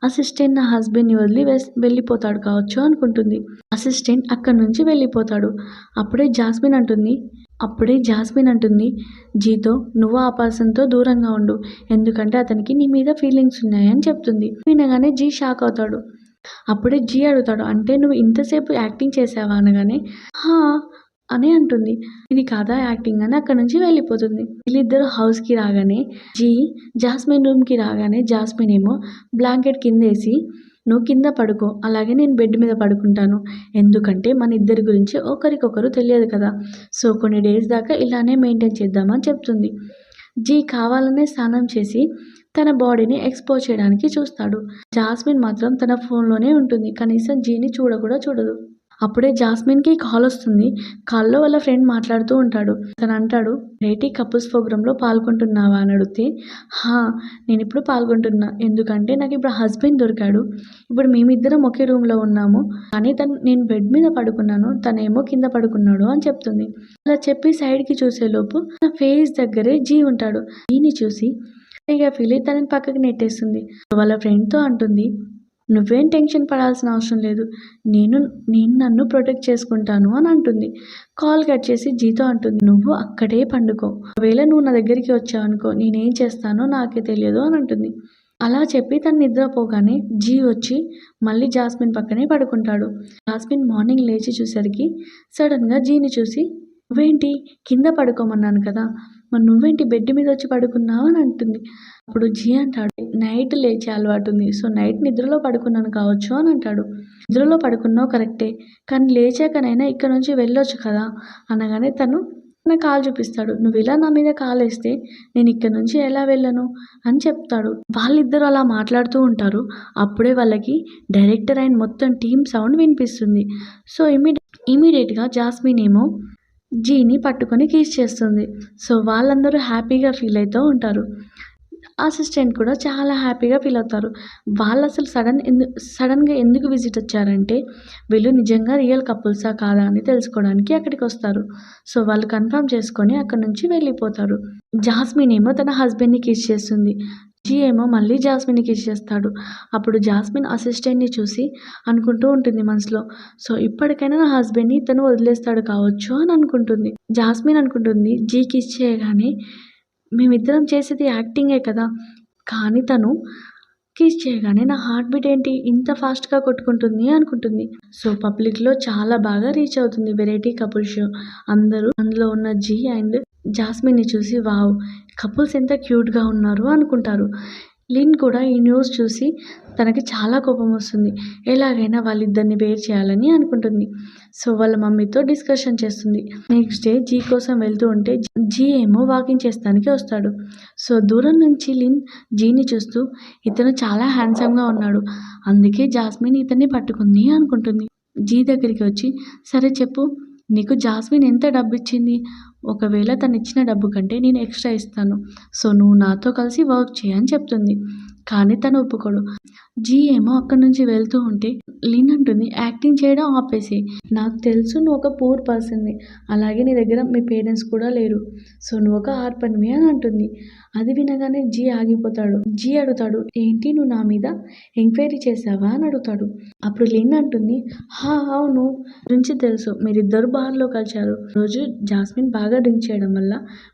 అసిస్టెంట్ నా హస్బెండ్ని వదిలి వెళ్ళిపోతాడు కావచ్చు అనుకుంటుంది. అసిస్టెంట్ అక్కడి నుంచి వెళ్ళిపోతాడు. అప్పుడే జాస్మిన్ అంటుంది, జీతో నువ్వు ఆ పర్సన్తో దూరంగా ఉండు, ఎందుకంటే అతనికి నీ మీద ఫీలింగ్స్ ఉన్నాయని చెప్తుంది. వినగానే జీ షాక్ అవుతాడు. అప్పుడే జీ అడుగుతాడు, అంటే నువ్వు ఇంతసేపు యాక్టింగ్ చేసావా అనగానే హా అని అంటుంది. ఇది కాదా యాక్టింగ్ అని అక్కడ నుంచి వెళ్ళిపోతుంది. వీళ్ళిద్దరూ హౌస్కి రాగానే జాస్మిన్ రూమ్కి రాగానే జాస్మిన్ ఏమో బ్లాంకెట్ కిందేసి నువ్వు కింద పడుకో, అలాగే నేను బెడ్ మీద పడుకుంటాను, ఎందుకంటే మన ఇద్దరి గురించి ఒకరికొకరు తెలియదు కదా, సో కొన్ని డేస్ దాకా ఇలానే మెయింటైన్ చేద్దామని చెప్తుంది. జీ కావాలనే స్నానం చేసి తన బాడీని ఎక్స్పోజ్ చేయడానికి చూస్తాడు. జాస్మిన్ మాత్రం తన ఫోన్లోనే ఉంటుంది, కనీసం జీని చూడదు. అప్పుడే జాస్మిన్కి కాల్ వస్తుంది. కాల్లో వాళ్ళ ఫ్రెండ్ మాట్లాడుతూ ఉంటాడు. తను అంటాడు, రేటీ కపుల్స్ ప్రోగ్రాంలో పాల్గొంటున్నావా అని అడిగితే నేను ఇప్పుడు పాల్గొంటున్నా, ఎందుకంటే నాకు ఇప్పుడు హస్బెండ్ దొరికాడు, ఇప్పుడు మేమిద్దరం ఒకే రూమ్లో ఉన్నాము, కానీ నేను బెడ్ మీద పడుకున్నాను, తనేమో కింద పడుకున్నాడు అని చెప్తుంది. అలా చెప్పి సైడ్కి చూసేలోపు తన ఫేస్ దగ్గరే జీ ఉంటాడు. జీని చూసి ఫీల్ అయ్యి తనని పక్కకి నెట్టేస్తుంది. వాళ్ళ ఫ్రెండ్తో అంటుంది, నువ్వేం టెన్షన్ పడాల్సిన అవసరం లేదు, నేను నన్ను ప్రొటెక్ట్ చేసుకుంటాను అని అంటుంది. కాల్ కట్ చేసి జీతో అంటుంది, నువ్వు అక్కడే పండుకో, ఒకవేళ నువ్వు నా దగ్గరికి వచ్చావనుకో నేనేం చేస్తానో నాకే తెలియదు అని అంటుంది. అలా చెప్పి తను నిద్రపోగానే జీ వచ్చి మళ్ళీ జాస్మిన్ పక్కనే పడుకుంటాడు. జాస్మిన్ మార్నింగ్ లేచి చూసరికి సడన్గా జీని చూసి, నువ్వేంటి కింద పడుకోమన్నాను కదా, మరి నువ్వేంటి బెడ్ మీద వచ్చి పడుకున్నావు అని అంటుంది. అప్పుడు జీ అంటాడు, నైట్ లేచే అలవాటు ఉంది, సో నైట్ నిద్రలో పడుకున్నాను కావచ్చు అని అంటాడు. నిద్రలో పడుకున్నావు కరెక్టే, కానీ లేచాకనైనా ఇక్కడ నుంచి వెళ్ళొచ్చు కదా అనగానే తన కాలు చూపిస్తాడు. నువ్వు ఇలా నా మీద కాలేస్తే నేను ఇక్కడ నుంచి ఎలా వెళ్ళను అని చెప్తాడు. వాళ్ళిద్దరూ అలా మాట్లాడుతూ ఉంటారు. అప్పుడే వాళ్ళకి డైరెక్టర్ అండ్ మొత్తం టీమ్ సౌండ్ వినిపిస్తుంది. సో ఇమీడియట్గా జాస్మిన్ ఏమో జీని పట్టుకొని కిస్ చేస్తుంది. సో వాళ్ళందరూ హ్యాపీగా ఫీల్ అవుతూ ఉంటారు. అసిస్టెంట్ కూడా చాలా హ్యాపీగా ఫీల్ అవుతారు. వాళ్ళు అసలు సడన్గా ఎందుకు విజిట్ వచ్చారంటే వీళ్ళు నిజంగా రియల్ కపుల్సా కాదా అని తెలుసుకోవడానికి అక్కడికి వస్తారు. సో వాళ్ళు కన్ఫర్మ్ చేసుకొని అక్కడ నుంచి వెళ్ళిపోతారు. జాస్మిన్ ఏమో తన హస్బెండ్ని కిస్ చేస్తుంది. జీ ఏమో మళ్ళీ జాస్మిన్ని కిస్ చేస్తాడు. అప్పుడు జాస్మిన్ అసిస్టెంట్ని చూసి అనుకుంటూ ఉంటుంది మనసులో, సో ఇప్పటికైనా నా హస్బెండ్ని తను వదిలేస్తాడు కావచ్చు అని అనుకుంటుంది. జాస్మిన్ అనుకుంటుంది, జీ కిస్ చేయగానే మేమిద్దరం చేసేది యాక్టింగే కదా, కానీ తను కిస్ చేయగానే నా హార్ట్ బీట్ ఏంటి ఇంత ఫాస్ట్గా కొట్టుకుంటుంది అనుకుంటుంది. సో పబ్లిక్లో చాలా బాగా రీచ్ అవుతుంది వెరైటీ కపుల్ షో. అందరూ అందులో ఉన్న జీ అండ్ జాస్మిన్ని చూసి వావ్ కపుల్స్ ఎంత క్యూట్గా ఉన్నారు అనుకుంటారు. లిన్ కూడా ఈ న్యూస్ చూసి తనకి చాలా కోపం వస్తుంది. ఎలాగైనా వాళ్ళిద్దరిని వేరు చేయాలని అనుకుంటుంది. సో వాళ్ళ మమ్మీతో డిస్కషన్ చేస్తుంది. నెక్స్ట్ డే జీ కోసం వెళ్తూ ఉంటే జీ ఏమో వాకింగ్ చేస్తానికి వస్తాడు. సో దూరం నుంచి లిన్ జీని చూస్తూ ఇతను చాలా హ్యాండ్సమ్గా ఉన్నాడు, అందుకే జాస్మిన్ ఇతన్ని పట్టుకుంది అనుకుంటుంది. జీ దగ్గరికి వచ్చి, సరే చెప్పు నీకు జాస్మిన్ ఎంత డబ్బిచ్చింది? ఒకవేళ తనిచ్చిన డబ్బు కంటే నేను ఎక్స్‌ట్రా ఇస్తాను. సో, నువ్వు నాతో కలిసి వర్క్ చెయ్యి అని చెప్తుంది. కానీ తను ఒప్పుకోడు. జీ ఏమో అక్కడి నుంచి వెళ్తూ ఉంటే లిన్ అంటుంది, యాక్టింగ్ చేయడం ఆపేసేయి. నాకు తెలుసు నువ్వు ఒక పూర్ పర్సన్‌వి. అలాగే నీ దగ్గర మీ పేరెంట్స్ కూడా లేరు. సో, నువ్వొక ఆర్ఫన్‌వి అని అంటుంది. అది వినగానే జీ ఆగిపోతాడు. జీ అడుగుతాడు, ఏంటి నువ్వు నా మీద ఎంక్వైరీ చేశావా అని అడుగుతాడు. అప్పుడు లిన్ అంటుంది, హా! అవును. గురించి తెలుసు. మీరిద్దరూ బార్‌లో కలిశారు. రోజు జాస్మిన్ బాగా డ్రింక్ చేయడం వల్ల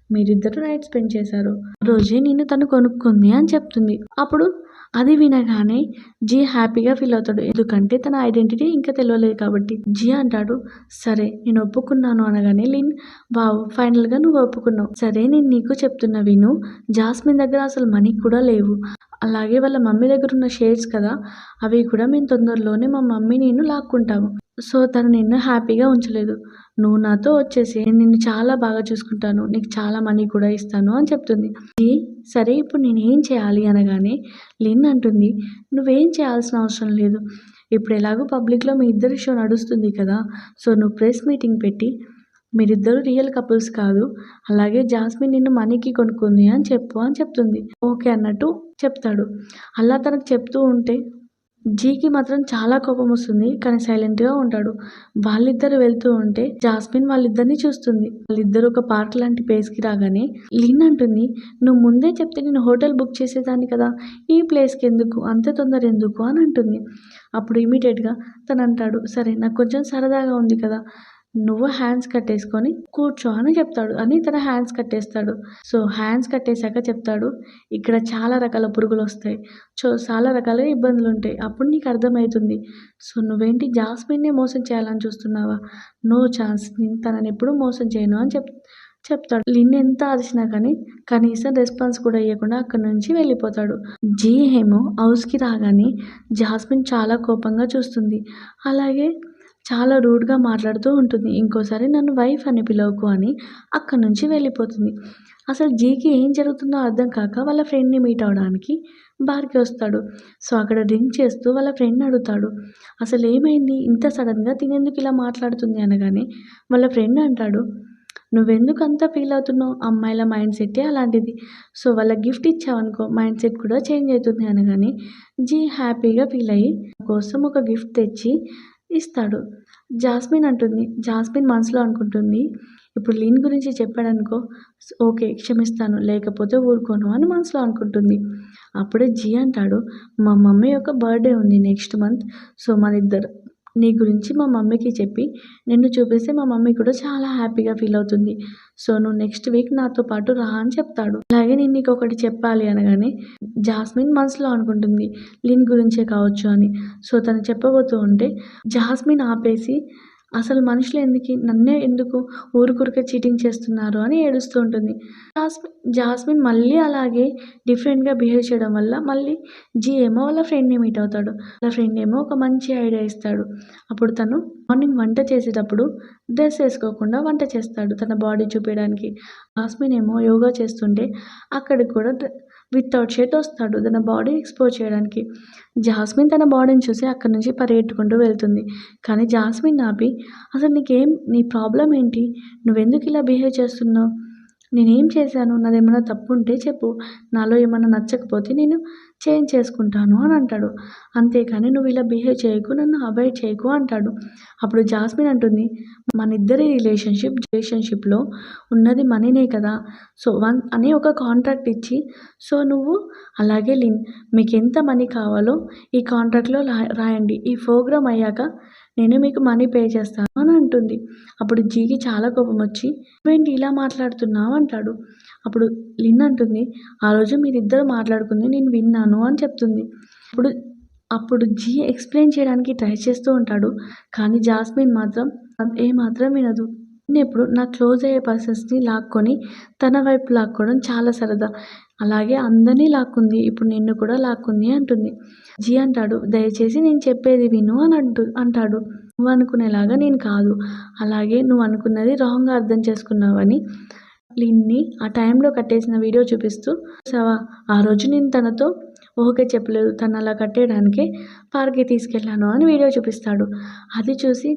మీరిద్దరూ నైట్ స్పెండ్ చేశారు. ఆ రోజే నిన్ను తను కొనుక్కుంది అని చెప్తుంది. అప్పుడు అది వినగానే జీ హ్యాపీగా ఫీల్ అవుతాడు. ఎందుకంటే తన ఐడెంటిటీ ఇంకా తెలవలేదు కాబట్టి. జీ అంటాడు, సరే నేను ఒప్పుకున్నాను అనగానే లిన్, వావ్! ఫైనల్‌గా నువ్వు ఒప్పుకున్నావు. సరే నేను నీకు చెప్తున్నా విను. జాస్మిన్ దగ్గర అసలు మనీ కూడా లేవు. అలాగే వాళ్ళ మమ్మీ దగ్గరున్న షేర్స్ కదా! అవి కూడా మేము తొందరలోనే మా మమ్మీ నేను లాక్కుంటాము. సో, తను నిన్ను హ్యాపీగా ఉంచలేదు. నువ్వు నాతో వచ్చేసేయి. నేను నిన్ను చాలా బాగా చూసుకుంటాను. నీకు చాలా మనీ కూడా ఇస్తాను అని చెప్తుంది. జీ, సరే ఇప్పుడు నేనేం చేయాలి అనగానే లిన్ అంటుంది, నువ్వేం చేయాల్సిన అవసరం లేదు. ఇప్పుడు ఎలాగో పబ్లిక్‌లో మీ ఇద్దరి షో నడుస్తుంది కదా! సో, నువ్వు ప్రెస్ మీటింగ్ పెట్టి మీరిద్దరూ రియల్ కపుల్స్ కాదు. అలాగే జాస్మిన్ నిన్ను మనీకి కొనుక్కుంది అని చెప్పు అని చెప్తుంది. ఓకే అన్నట్టు చెప్తాడు. అలా తనకు చెప్తూ ఉంటే జీకి మాత్రం చాలా కోపమొస్తుంది. కానీ సైలెంట్‌గా ఉంటాడు. వాళ్ళిద్దరూ వెళ్తూ ఉంటే జాస్మిన్ వాళ్ళిద్దరిని చూస్తుంది. వాళ్ళిద్దరూ ఒక పార్క్ లాంటి ప్లేస్‌కి రాగానే లిన్ అంటుంది, "నువ్వు ముందే చెప్తే నేను హోటల్ బుక్ చేసేదాన్ని కదా! ఈ ప్లేస్‌కెందుకు? అంత తొందర ఎందుకు?" అని అంటుంది. అప్పుడు ఇమ్మీడియేట్‌గా తనంటాడు, "సరే నాకు కొంచెం సరదాగా ఉంది కదా! నువ్వు హ్యాండ్స్ కట్టేసుకొని కూర్చో" అని చెప్తాడు. అని తన హ్యాండ్స్ కట్టేస్తాడు. సో, హ్యాండ్స్ కట్టేసాక చెప్తాడు, "ఇక్కడ చాలా రకాల పురుగులొస్తాయి. చాలా రకాల ఇబ్బందులుంటాయి. అప్పుడు నీకు అర్థమైతుంది. సో, నువ్వేంటి జాస్మిన్‌నే మోసం చేయాలని చూస్తున్నావా? No chance. నేను తననెప్పుడూ మోసం చేయను" అని చెప్తాడు. లిన్ ఎంత అరిచినా కానీ కనీసం రెస్పాన్స్ కూడా ఇయ్యకుండా అక్కడి నుంచి వెళ్ళిపోతాడు. జీ ఏమో హౌస్‌కి రాగానే జాస్మిన్ చాలా కోపంగా చూస్తుంది. అలాగే చాలా రూడ్‌గా మాట్లాడుతూ ఉంటుంది. ఇంకోసారి నన్ను వైఫ్ అని పిలవకు అని అక్కడి నుంచి వెళ్ళిపోతుంది. అసలు జీకి ఏం జరుగుతుందో అర్థం కాక వాళ్ళ ఫ్రెండ్‌ని మీట్ అవ్వడానికి బార్‌కి వస్తాడు. సో, అక్కడ డ్రింక్ చేస్తూ వాళ్ళ ఫ్రెండ్‌ని అడుగుతాడు, అసలేమైంది? ఇంత సడెన్‌గా తినెందుకు ఇలా మాట్లాడుతుంది అనగానే వాళ్ళ ఫ్రెండ్ అంటాడు, నువ్వెందుకు అంత ఫీల్ అవుతున్నావు? అమ్మాయిల మైండ్ సెట్టే అలాంటిది. సో, వాళ్ళకి గిఫ్ట్ ఇచ్చావనుకో మైండ్ సెట్ కూడా చేంజ్ అవుతుంది అనగానే జీ హ్యాపీగా ఫీల్ అయ్యి కోసం ఒక గిఫ్ట్ తెచ్చి ఇస్తాడు. జాస్మిన్ అంటుంది. జాస్మిన్ మనసులో అనుకుంటుంది, ఇప్పుడు లిన్ గురించి చెప్పాడనుకో ఓకే. క్షమిస్తాను. లేకపోతే ఊరుకోను అని మనసులో అనుకుంటుంది. అప్పుడే జీ అంటాడు, మా మమ్మీ యొక్క బర్త్‌డే ఉంది నెక్స్ట్ మంత్. సో, నీ గురించి మా మమ్మీకి చెప్పి నిన్ను చూపిస్తే మా మమ్మీ కూడా చాలా హ్యాపీగా ఫీల్ అవుతుంది. సో, నువ్వు నెక్స్ట్ వీక్ నాతో పాటు రా అని చెప్తాడు. అలాగే నేను నీకొకటి చెప్పాలి అనగానే జాస్మిన్ మనసులో అనుకుంటుంది లిన్ గురించే కావచ్చు అని. సో, తను చెప్పబోతూ ఉంటే జాస్మిన్ ఆపేసి అసలు మనుషులు నన్నే ఎందుకు ఊరుకూరికే చీటింగ్ చేస్తున్నారు అని ఏడుస్తూ ఉంటుంది. జాస్మిన్ మళ్ళీ అలాగే డిఫరెంట్‌గా బిహేవ్ చేయడం వల్ల మళ్ళీ జీ ఏమో వాళ్ళ ఫ్రెండ్‌ని మీట్ అవుతాడు. వాళ్ళ ఫ్రెండ్ ఏమో ఒక మంచి ఐడియా ఇస్తాడు. అప్పుడు తను మార్నింగ్ వంట చేసేటప్పుడు డ్రెస్ ఏసుకోకుండా వంట చేస్తాడు తన బాడీ చూపియడానికి. జాస్మిన్ ఏమో యోగా చేస్తుంటే అక్కడికి కూడా వితౌట్ షర్ట్ వస్తాడు తన బాడీ ఎక్స్‌పోజ్ చేయడానికి. జాస్మిన్ తన బాడీని చూసి అక్కడి నుంచి పరిగెట్టుకుంటూ వెళ్తుంది. కానీ జాస్మిన్ ఆపి, అసలు నీ ప్రాబ్లమ్ ఏంటి? నువ్వెందుకు ఇలా బిహేవ్ చేస్తున్నావు? నేనేం చేశాను? నాదేమన్నా తప్పుంటే చెప్పు. నాలో ఏమన్నా నచ్చకపోతే నేను చేంజ్ చేసుకుంటాను అని అంటాడు. అంతేకాని నువ్వు ఇలా బిహేవ్ చేయకు, నన్ను అవాయిడ్ చేయకు అంటాడు. అప్పుడు జాస్మిన్ అంటుంది, మనిద్దరి రిలేషన్‌షిప్‌లో ఉన్నది మనీనే కదా! సో, అని ఒక కాంట్రాక్ట్ ఇచ్చి, సో, నువ్వు అలాగే లిన్ మీకెంత మనీ కావాలో ఈ కాంట్రాక్ట్‌లో రాయండి. ఈ ప్రోగ్రామ్ అయ్యాక నేను మీకు మనీ పే చేస్తాను అని అంటుంది. అప్పుడు జీకి చాలా కోపమొచ్చి, నువ్వేంటి ఇలా మాట్లాడుతున్నావు అంటాడు. అప్పుడు లిన్ అంటుంది, ఆ రోజు మీరిద్దరు మాట్లాడుకుంది నేను విన్నాను అని చెప్తుంది. అప్పుడు అప్పుడు జీ ఎక్స్‌ప్లెయిన్ చేయడానికి ట్రై చేస్తూ ఉంటాడు. కానీ జాస్మిన్ మాత్రం ఏమాత్రం వినదు. నేనెప్పుడు నా క్లోజ్ అయ్యే పర్సన్స్‌ని లాక్కొని తన వైపు లాక్కోవడం చాలా సరదా. అలాగే అందరిని లాక్కుంది. ఇప్పుడు నిన్ను కూడా లాక్కుంది అంటుంది. జీ అంటాడు, దయచేసి నేను చెప్పేది విను అని అంటాడు. నువ్వనుకునేలాగా నేను కాదు. అలాగే నువ్వనుకున్నది రాంగ్‌గా అర్థం చేసుకున్నావని లిన్ని ఆ టైంలో కట్టేసిన వీడియో చూపిస్తూ, చూసావా ఆ రోజు నేను తనతో ఓకే చెప్పలేదు. తనలా కట్టేయడానికే పార్క్‌కి తీసుకెళ్ళాను అని వీడియో చూపిస్తాడు. అది చూసి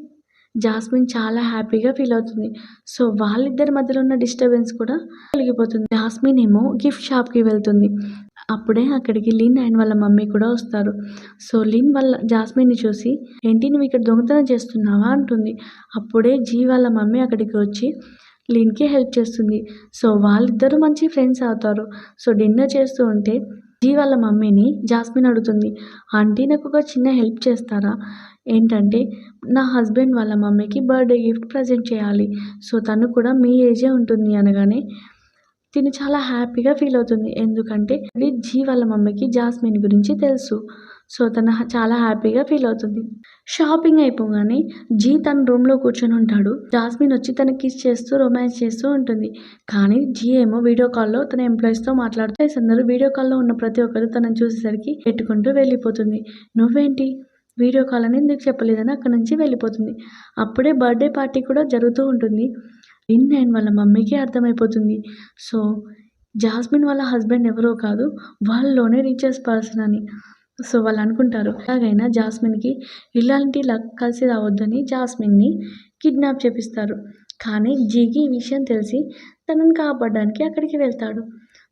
జాస్మిన్ చాలా హ్యాపీగా ఫీల్ అవుతుంది. సో వాళ్ళిద్దరి మధ్యలో ఉన్న డిస్టర్బెన్స్ కూడా తొలగిపోతుంది. జాస్మిన్ ఏమో గిఫ్ట్ షాప్‌కి వెళ్తుంది. అప్పుడే అక్కడికి లిన్ అండ్ వాళ్ళ మమ్మీ కూడా వస్తారు. సో లిన్ వాళ్ళ జాస్మిన్‌ని చూసి, "ఏంటి నువ్వు ఇక్కడ దొంగతనం చేస్తున్నావా?" అంటుంది. అప్పుడే జీ వాళ్ళ మమ్మీ అక్కడికి వచ్చి లిన్‌కి హెల్ప్ చేస్తుంది. సో వాళ్ళిద్దరూ మంచి ఫ్రెండ్స్ అవుతారు. సో డిన్నర్ చేస్తూ ఉంటే జీ వాళ్ళ మమ్మీని జాస్మిన్ అడుగుతుంది, "ఆంటీ నాకొక చిన్న హెల్ప్ చేస్తారా? ఏంటంటే నా హస్బెండ్ వాళ్ళ మమ్మీకి బర్త్‌డే గిఫ్ట్ ప్రెజెంట్ చేయాలి. సో తను కూడా మీ ఏజే ఉంటుంది" అనగానే తిను చాలా హ్యాపీగా ఫీల్ అవుతుంది. ఎందుకంటే జీ వాళ్ళ మమ్మీకి జాస్మిన్ గురించి తెలుసు. సో తను చాలా హ్యాపీగా ఫీల్ అవుతుంది. షాపింగ్ అయిపోగానే జీ తన రూమ్‌లో కూర్చొని ఉంటాడు. జాస్మిన్ వచ్చి తనకి కిస్ చేస్తూ రొమాన్స్ చేస్తూ ఉంటుంది. కానీ జీ ఏమో వీడియో కాల్‌లో తన ఎంప్లాయీస్‌తో మాట్లాడుతూ అందరూ వీడియో కాల్‌లో ఉన్న ప్రతి ఒక్కరు తనని చూసేసరికి పెట్టుకుంటూ వెళ్ళిపోతుంది. "నువ్వేంటి వీడియో కాల్ అని ఎందుకు చెప్పలేదని" అక్కడి నుంచి వెళ్ళిపోతుంది. అప్పుడే బర్త్‌డే పార్టీ కూడా జరుగుతూ ఉంటుంది. లిన్ అండ్ వాళ్ళ మమ్మీకి అర్థమైపోతుంది. సో జాస్మిన్ వాళ్ళ హస్బెండ్ ఎవరో కాదు, వాళ్ళలోనే రిచెస్ట్ పర్సన్ అని. సో వాళ్ళు అనుకుంటారు ఎలాగైనా జాస్మిన్‌కి ఇలాంటి లక్ కలిసి రావద్దని జాస్మిన్‌ని కిడ్నాప్ చేపిస్తారు. కానీ జీకి ఈ విషయం తెలిసి తనని కాపాడడానికి అక్కడికి వెళ్తాడు.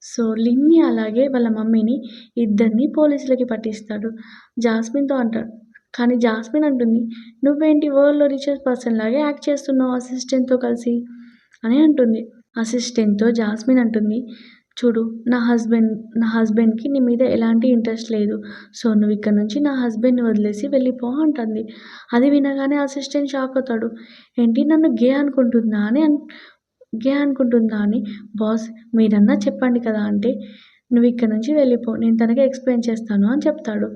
సో లిన్ని అలాగే వాళ్ళ మమ్మీని ఇద్దరిని పోలీసులకి పట్టిస్తాడు. జాస్మిన్‌తో అంటాడు. కానీ జాస్మిన్ అంటుంది, "నువ్వేంటి వరల్డ్‌లో రిచెస్ట్ పర్సన్ లాగే యాక్ట్ చేస్తున్నావు అసిస్టెంట్‌తో కలిసి" అని అంటుంది. అసిస్టెంట్‌తో జాస్మిన్ అంటుంది, "చూడు నా హస్బెండ్‌కి నీ మీద ఎలాంటి ఇంట్రెస్ట్ లేదు. సో నువ్వు ఇక్కడ నుంచి నా హస్బెండ్‌ని వదిలేసి వెళ్ళిపో" అంటుంది. అది వినగానే అసిస్టెంట్ షాక్ అవుతాడు. "ఏంటి నన్ను గే అనుకుంటుందా అని బాస్ మీరన్నా చెప్పండి కదా" అంటే, "నువ్వు ఇక్కడ నుంచి వెళ్ళిపో నేను తనకి ఎక్స్‌ప్లెయిన్ చేస్తాను" అని చెప్తాడు.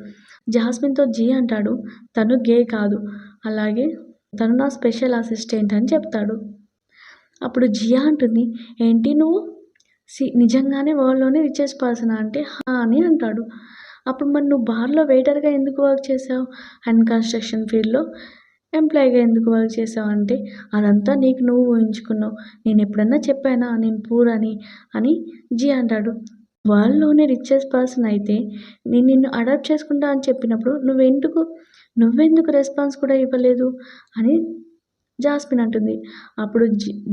జాస్మిన్‌తో జీ అంటాడు, "తను గే కాదు. అలాగే తను నా స్పెషల్ అసిస్టెంట్" అని చెప్తాడు. అప్పుడు జియా అంటుంది, "ఏంటి నువ్వు నిజంగానే వరల్డ్‌లోనే రిచెస్ట్ పర్సనా?" అంటే, "హా" అని అంటాడు. అప్పుడు "మరి నువ్వు బార్‌లో వెయిటర్‌గా ఎందుకు వర్క్ చేసావు? అండ్ కన్‌స్ట్రక్షన్ ఫీల్డ్‌లో ఎంప్లాయీగా ఎందుకు వర్క్ చేసావు?" అంటే, "అదంతా నీకు నువ్వు ఊహించుకున్నావు. నేను ఎప్పుడన్నా చెప్పానా నేను పూర్ అని జీ అంటాడు. "వరల్డ్‌లోనే రిచెస్ట్ పర్సన్ అయితే నేను నిన్ను అడాప్ట్ చేసుకుంటా అని చెప్పినప్పుడు నువ్వెందుకు రెస్పాన్స్ కూడా ఇవ్వలేదు" అని జాస్మిన్ అంటుంది. అప్పుడు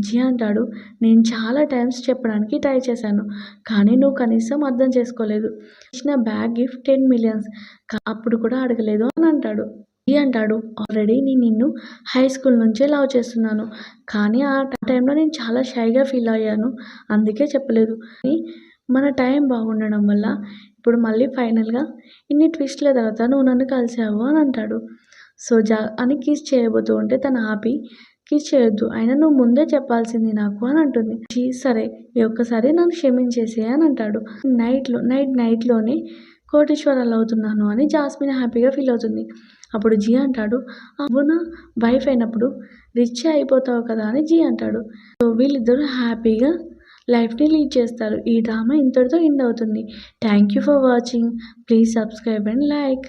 జీ అంటాడు, "నేను చాలా టైమ్స్ చెప్పడానికి ట్రై చేశాను. కానీ నువ్వు కనీసం అర్థం చేసుకోలేదు. ఇచ్చిన బ్యాగ్ గిఫ్ట్ 10 మిలియన్స్ అప్పుడు కూడా అడగలేదు" అని అంటాడు. జీ అంటాడు, "ఆల్రెడీ నేను నిన్ను హై స్కూల్ నుంచే లవ్ చేస్తున్నాను. కానీ ఆ టైంలో నేను చాలా షైగా ఫీల్ అయ్యాను. అందుకే చెప్పలేదు. కానీ మన టైం బాగుండడం వల్ల ఇప్పుడు మళ్ళీ ఫైనల్‌గా ఇన్ని ట్విస్ట్‌ల తర్వాత నువ్వు నన్ను కలిసావు" అని అంటాడు. సో అని కిస్ చేయబోతూ ఉంటే తను ఆపి, "కిస్ చేయొద్దు. అయినా నువ్వు ముందే చెప్పాల్సింది నాకు" అని అంటుంది. జీ, "సరే ఈ ఒక్కసారి నన్ను క్షమించేసేయ్" అని అంటాడు. నైట్‌లోనే కోటీశ్వరురాలవుతున్నాను అని జాస్మిన్ హ్యాపీగా ఫీల్ అవుతుంది. అప్పుడు జీ అంటాడు, "నువ్వు నా వైఫ్ అయినప్పుడు రిచ్చే అయిపోతావు కదా" అని జీ అంటాడు. సో వీళ్ళిద్దరూ హ్యాపీగా లైఫ్‌ని లీడ్ చేస్తారు. ఈ డ్రామా ఇంతటితో ఎండ్ అవుతుంది. Thank you for watching. Please subscribe and like.